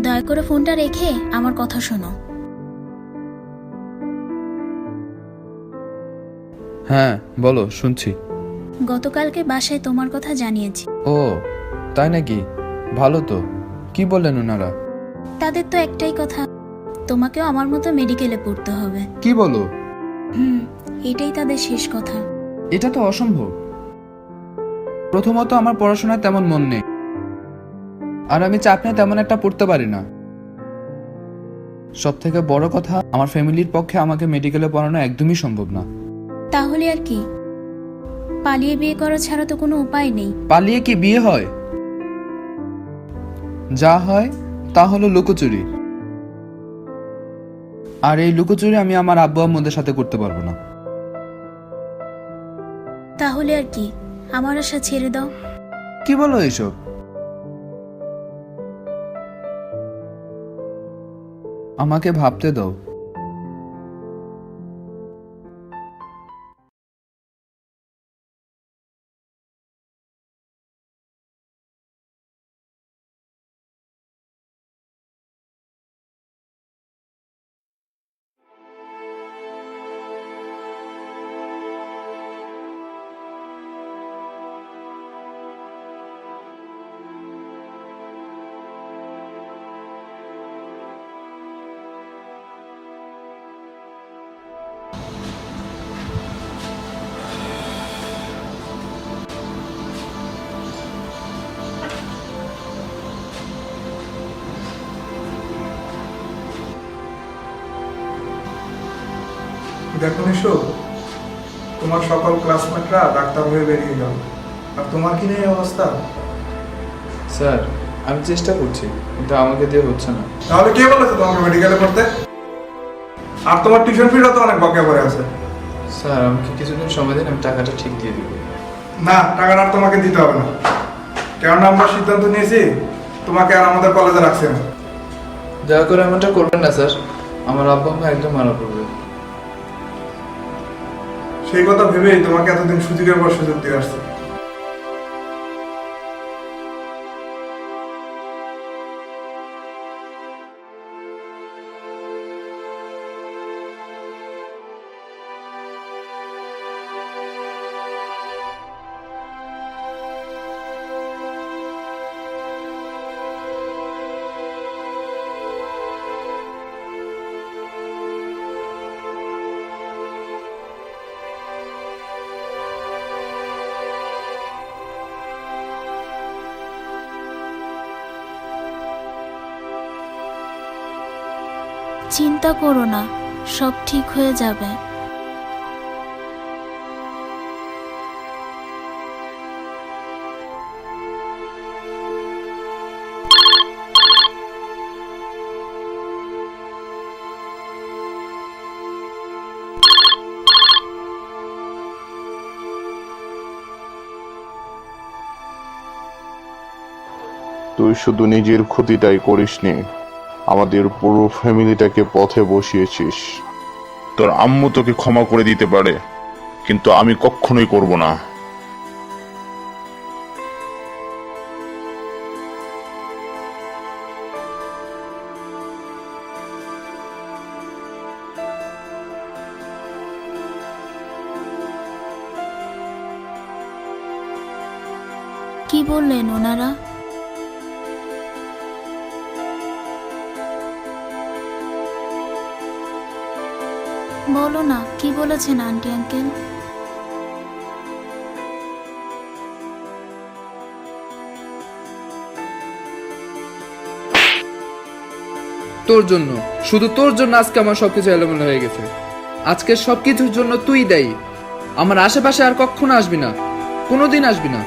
দয়া করে ফোনটা রেখে আমার কথা শোনো। হ্যাঁ বলো, শুনছি। গতকালকে বাসায় তোমার কথা জানিয়েছি। ও তাই নাকি? ভালো তো। কি বললেন ওনারা? তাদের তো একটাই কথা, তোমাকেও আমার মতো মেডিকেলে পড়তে হবে। কি বলো? এটাই তাদের শেষ কথা। এটা তো অসম্ভব। প্রথমত আমার পড়াশোনায় তেমন মন নেই, আর আমি চাপ নিয়ে তেমন একটা পড়তে পারি না। সব থেকে বড় কথা, আমার ফ্যামিলির পক্ষে আমাকে মেডিকেলে পড়ানো একদমই সম্ভব না। তাহলে আর কি, পালিয়ে বিয়ে করা ছাড়া তো কোনো উপায় নেই। পালিয়ে কি বিয়ে হয়? যা হয় তা হলো লুকোচুরি, আর এই লুকোচুরি আমি আমার আব্বু আম্মুদের সাথে করতে পারবো না। তাহলে আর কি, আমার আশা ছেড়ে দাও। কি বলো এইসব? আমাকে ভাবতে দাও। দেখো নিশো, তোমার সকল ক্লাসমেটরা ডাক্তার হয়ে বেরিয়ে গেল, আর তোমার কি নেই অবস্থা? স্যার, আমি চেষ্টা করছি, কিন্তু আমাকে দিয়ে হচ্ছে না। তাহলে কে বলেছে তোমাকে মেডিকেলে পড়তে? আর তোমার টিউশন ফিটা তো অনেক বকেয়া পড়ে আছে। স্যার, আমাকে কিছুদিন সময় দিন, আমি টাকাটা ঠিক দিয়ে দিব। না, টাকাটা আর তোমাকে দিতে হবে না, কেননা আমরা সিদ্ধান্ত নিয়েছি তোমাকে আর আমাদের কলেজে রাখছে না। দয়া করে এমনটা করবেন না স্যার, আমার আব্বা আম্মা একদম মারা পড়বে। সেই কথা ভেবেই তোমাকে এতদিন সুযোগের পর সুযোগ দিয়ে আসছে। চিন্তা করো না, সব ঠিক হয়ে যাবে। তুই শুধু নিজের ক্ষতিটাই করিসনি, আমাদের পুরো ফ্যামিলিটাকে পথে বসিয়েছিস। তোর আম্মু তোকে ক্ষমা করে দিতে পারে, কিন্তু আমি কখনোই করব না। কি বললেন ওনারা? বলো না, কি বলেছেন আন্টি আঙ্কেল? তোর জন্য, শুধু তোর জন্য আজকে আমার সবকিছু এলোমেলো হয়ে গেছে। আজকে সবকিছুর জন্য তুই দায়ী। আমার আশেপাশে আর কখনো আসবি না, কোনোদিন আসবি না।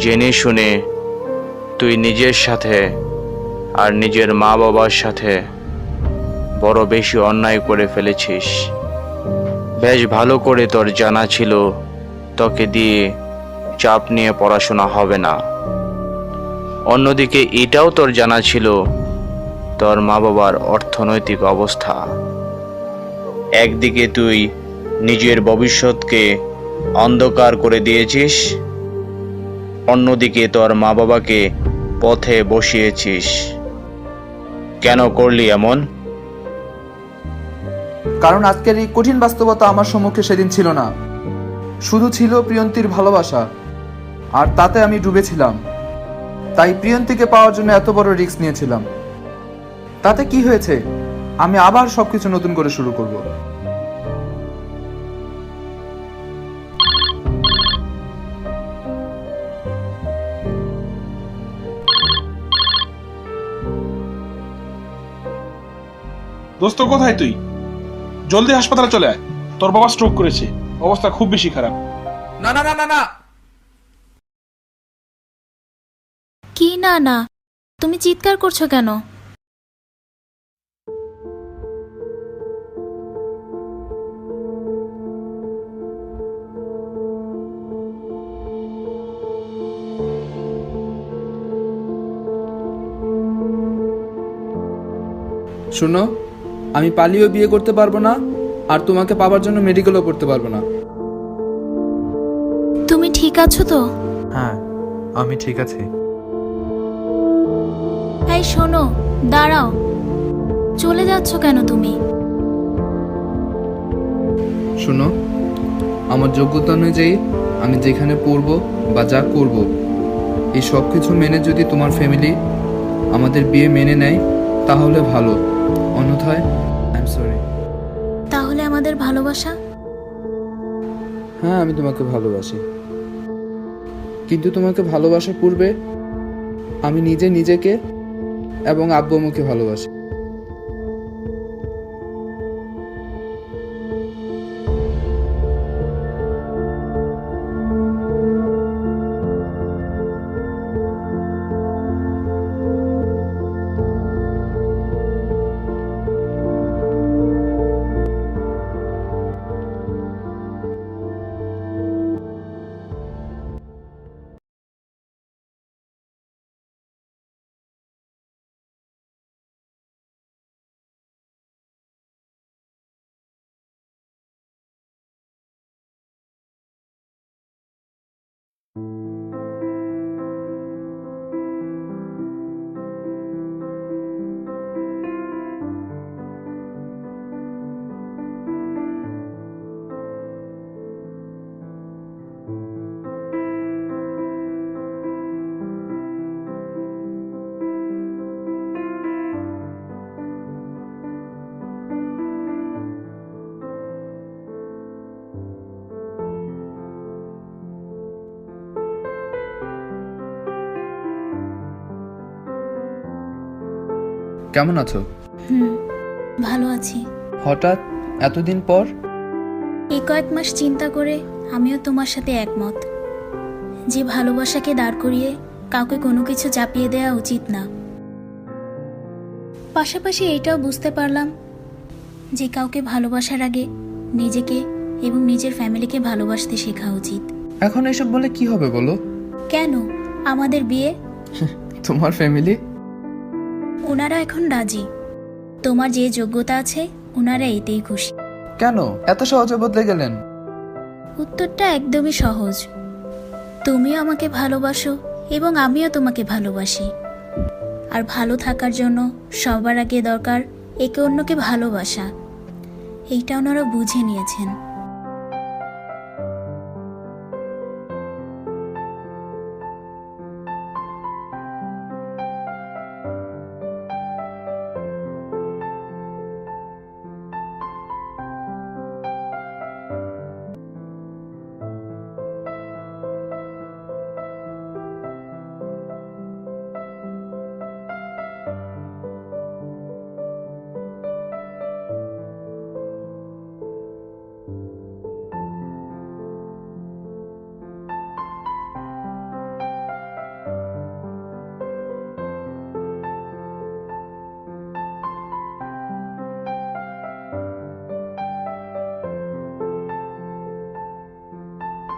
জেনে শুনে তুই নিজের সাথে আর নিজের মা বাবার সাথে বড় বেশি অন্যায় করে ফেলেছিস। বেশ ভালো করে তোর জানা ছিল তোকে দিয়ে চাপ নিয়ে পড়াশোনা হবে না। অন্যদিকে এটাও তোর জানা ছিল তোর মা বাবার অর্থনৈতিক অবস্থা। একদিকে তুই নিজের ভবিষ্যৎকে অন্ধকার করে দিয়েছিস, অন্যদিকে তোর মা বাবাকে পথে বসিয়েছিস। কেন করলি এমন? কারণ আজকের এই কঠিন বাস্তবতা আমার সম্মুখে সেদিন ছিল না, শুধু ছিল প্রিয়ন্তীর ভালোবাসা, আর তাতে আমি ডুবেছিলাম। তাই প্রিয়ন্তীকে পাওয়ার জন্য এত বড় রিস্ক নিয়েছিলাম। তাতে কি হয়েছে? আমি আবার সবকিছু নতুন করে শুরু করব। দোস্ত, কোথায় তুই? জলদি হাসপাতালে চলে আয়, তোর বাবা স্ট্রোক করেছে, অবস্থা খুব বেশি খারাপ। না না না না না, কি না না, তুমি চিৎকার করছো কেন? শুনো, আমি পালিয়েও বিয়ে করতে পারবো না, আর তোমাকে পাবার জন্য মেডিকেলও করতে পারবো না। তুমি ঠিক আছো তো? হ্যাঁ, আমি ঠিক আছি। এই শোনো, দাঁড়াও, চলে যাচ্ছ কেন তুমি? শুনো, আমার যোগ্যতা অনুযায়ী আমি যেখানে পড়বো বা যা করব, এই সব কিছু মেনে যদি তোমার ফ্যামিলি আমাদের বিয়ে মেনে নেয় তাহলে ভালো, অন্যথায় আই এম সরি। তাহলে আমাদের ভালোবাসা? হ্যাঁ, আমি তোমাকে ভালোবাসি, কিন্তু তোমাকে ভালোবাসার পূর্বে আমি নিজেকে এবং আব্বু আম্মুকে ভালোবাসি। কেমন আছো? ভালো আছি। হঠাৎ এতদিন পর? এই কয়েক মাস চিন্তা করে আমিও তোমার সাথে একমত যে ভালোবাসাকে দাঁড় করিয়ে কাউকে কোনো কিছু চাপিয়ে দেওয়া উচিত না। পাশাপাশি এইটাও বুঝতে পারলাম যে কাউকে ভালোবাসার আগে নিজেকে এবং নিজের ফ্যামিলিকে ভালোবাসতে শেখা উচিত। এখন এসব বলে কি হবে বলো? কেন? আমাদের বিয়ে? তোমার ফ্যামিলি? ওনারা এখন রাজি। তোমার যে যোগ্যতা আছে ওনারা এতেই খুশি। কেন এত সহজে বদলে গেলেন? উত্তরটা একদমই সহজ। তুমিও আমাকে ভালোবাসো এবং আমিও তোমাকে ভালোবাসি। আর ভালো থাকার জন্য সবার আগে দরকার একে অন্যকে ভালোবাসা। এইটা ওনারা বুঝে নিয়েছেন।